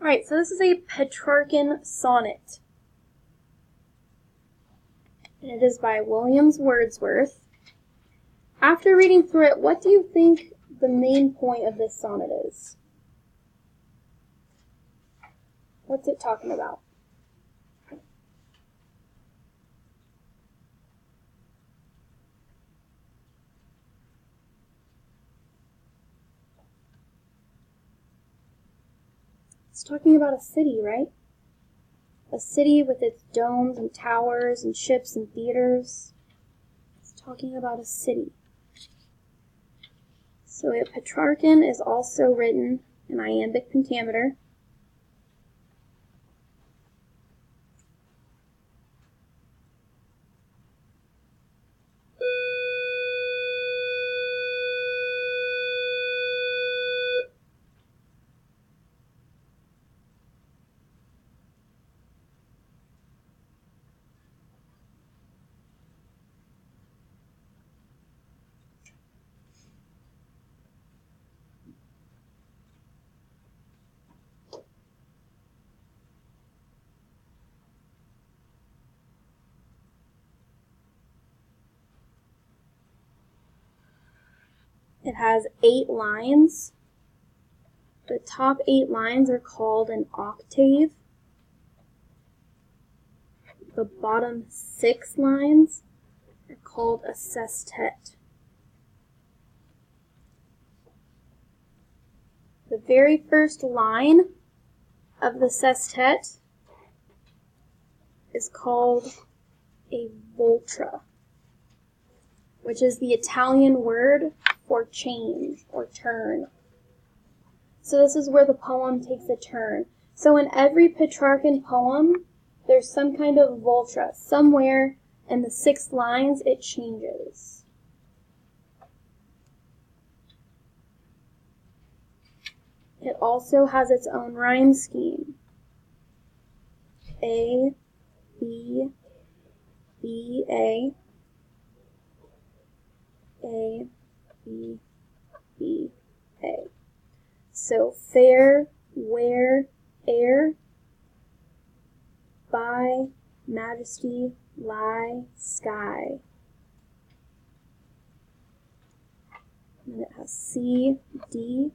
Alright, so this is a Petrarchan sonnet. And it is by William Wordsworth. After reading through it, what do you think the main point of this sonnet is? What's it talking about? It's talking about a city, right? A city with its domes and towers and ships and theaters. It's talking about a city. So Petrarchan is also written in iambic pentameter. It has 8 lines. The top 8 lines are called an octave. The bottom 6 lines are called a sestet. The very first line of the sestet is called a volta, which is the Italian word for change or turn. So this is where the poem takes a turn. So in every Petrarchan poem, there's some kind of volta. Somewhere in the 6 lines, it changes. It also has its own rhyme scheme. A, B, B, A, A, B, B, A. So fair, where, air, by, majesty, lie, sky. And then it has C, D,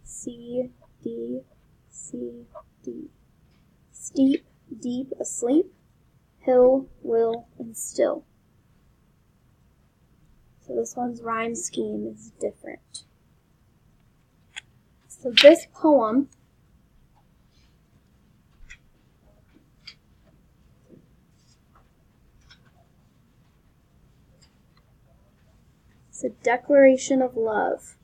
C, D, C, D. Steep, deep, asleep, hill, will, and still. So this one's rhyme scheme is different. So this poem is a declaration of love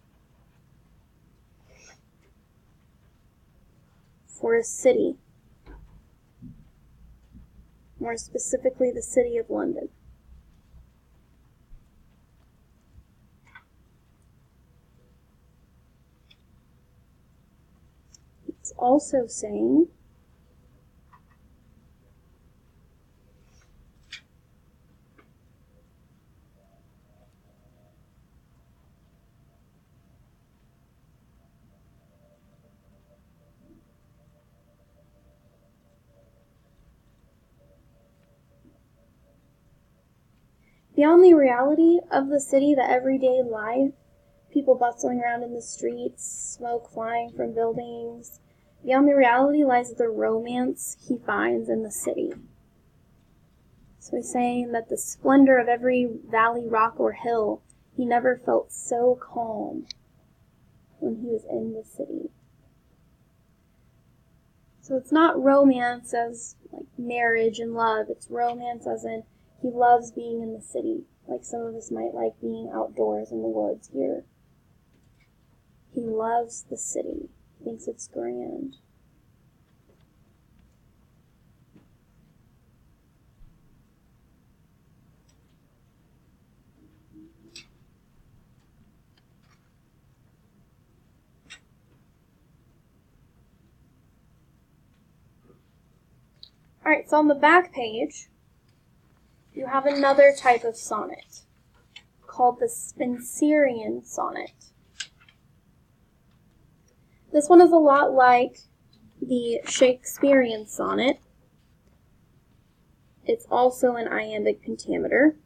for a city, more specifically the city of London. It's also saying beyond the reality of the city, the everyday life, people bustling around in the streets, smoke flying from buildings, beyond the reality lies the romance he finds in the city. So he's saying that the splendor of every valley, rock, or hill, he never felt so calm when he was in the city. So it's not romance as like marriage and love, it's romance as in he loves being in the city, like some of us might like being outdoors in the woods here. He loves the city, thinks it's grand. Alright, so on the back page, you have another type of sonnet called the Spenserian sonnet. This one is a lot like the Shakespearean sonnet. It's also an iambic pentameter.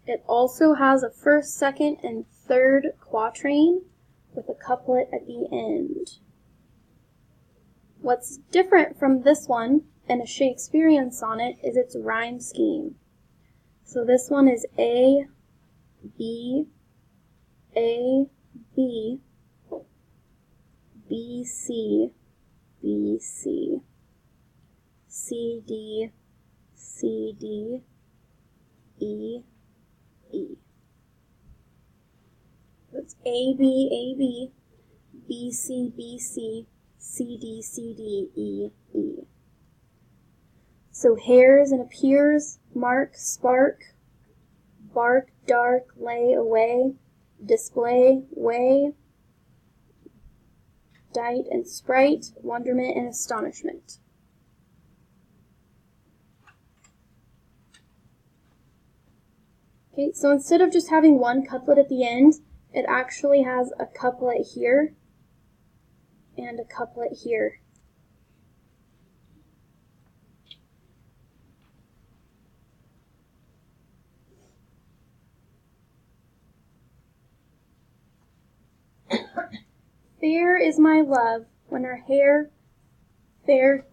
It also has a first, second, and third quatrain with a couplet at the end. What's different from this one and a Shakespearean sonnet is its rhyme scheme. So this one is A, B, A, B, B, C, B, C, C, D, C, D, E, E. So it's A, B, A, B, B, C, B, C, C, D, C, D, E, E. So hairs and appears, mark, spark, bark, dark, lay, away, display, way, dight and sprite, wonderment and astonishment. Okay, so instead of just having one couplet at the end, it actually has a couplet here and a couplet here. Fair is my love when her hair fair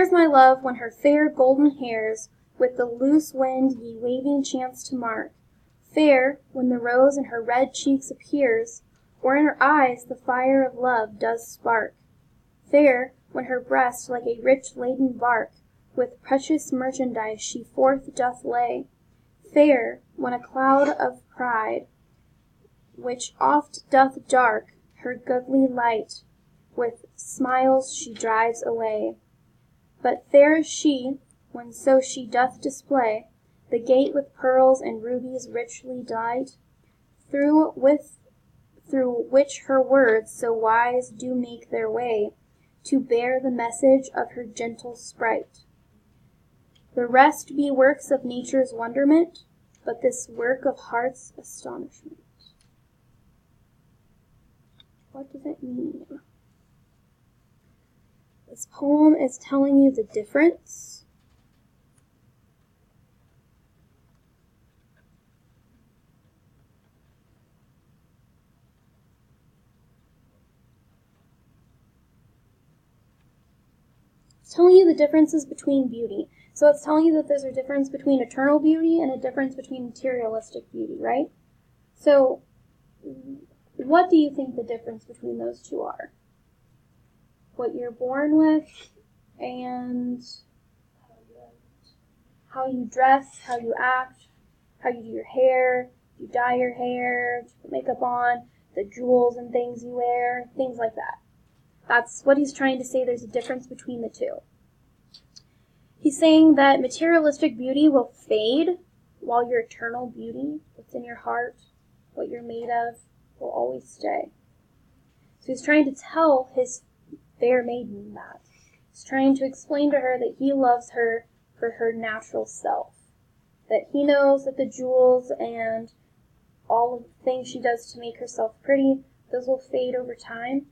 is my love when her fair golden hairs with the loose wind ye waving chance to mark. Fair when the rose in her red cheeks appears, or in her eyes the fire of love does spark. Fair when her breast like a rich laden bark with precious merchandise she forth doth lay. Fair when a cloud of pride which oft doth dark her goodly light, with smiles she drives away. But fair is she, when so she doth display the gate with pearls and rubies richly dight, through which her words so wise do make their way, to bear the message of her gentle sprite. The rest be works of nature's wonderment, but this work of heart's astonishment. What does it mean? This poem is telling you the difference differences between beauty. So it's telling you that there's a difference between eternal beauty and a difference between materialistic beauty, right? So what do you think the difference between those two are? What you're born with and how you dress, how you act, how you do your hair, you dye your hair, you put makeup on, the jewels and things you wear, things like that. That's what he's trying to say. There's a difference between the two. He's saying that materialistic beauty will fade, while your eternal beauty, what's in your heart, what you're made of, will always stay. So he's trying to tell his fair maiden that. He's trying to explain to her that he loves her for her natural self. That he knows that the jewels and all of the things she does to make herself pretty, those will fade over time.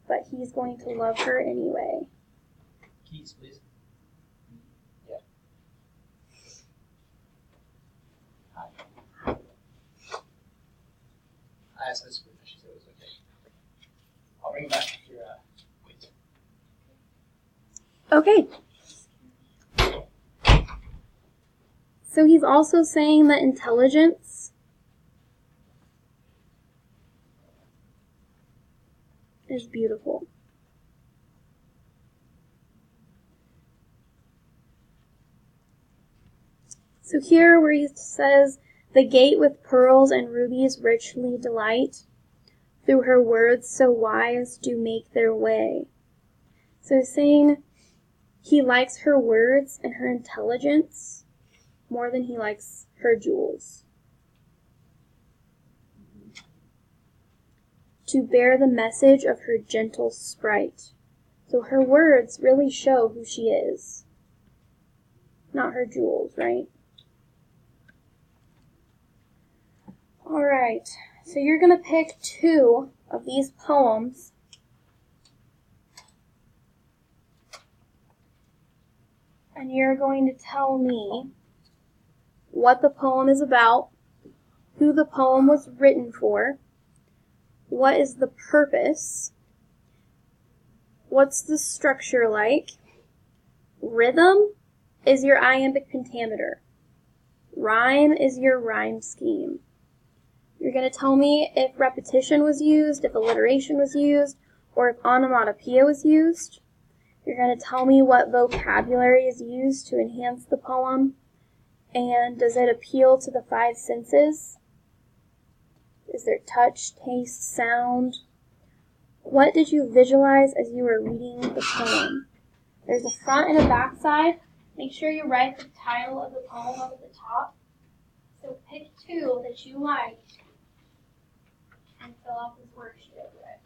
But he's going to love her anyway. Keys, please. Yeah. Hi. I asked this if she said it was okay. I'll bring back your wait. Okay. So he's also saying that intelligence is beautiful. So here where he says, the gate with pearls and rubies richly delight, through her words so wise do make their way. So he's saying he likes her words and her intelligence more than he likes her jewels. To bear the message of her gentle sprite. So her words really show who she is, not her jewels, right? Alright, so you're going to pick 2 of these poems and you're going to tell me what the poem is about, who the poem was written for, what is the purpose, what's the structure like, rhythm is your iambic pentameter, rhyme is your rhyme scheme. You're going to tell me if repetition was used, if alliteration was used, or if onomatopoeia was used. You're going to tell me what vocabulary is used to enhance the poem, and does it appeal to the 5 senses? Is there touch, taste, sound? What did you visualize as you were reading the poem? There's a front and a back side. Make sure you write the title of the poem up at the top. So pick 2 that you like and fill out this worksheet over it.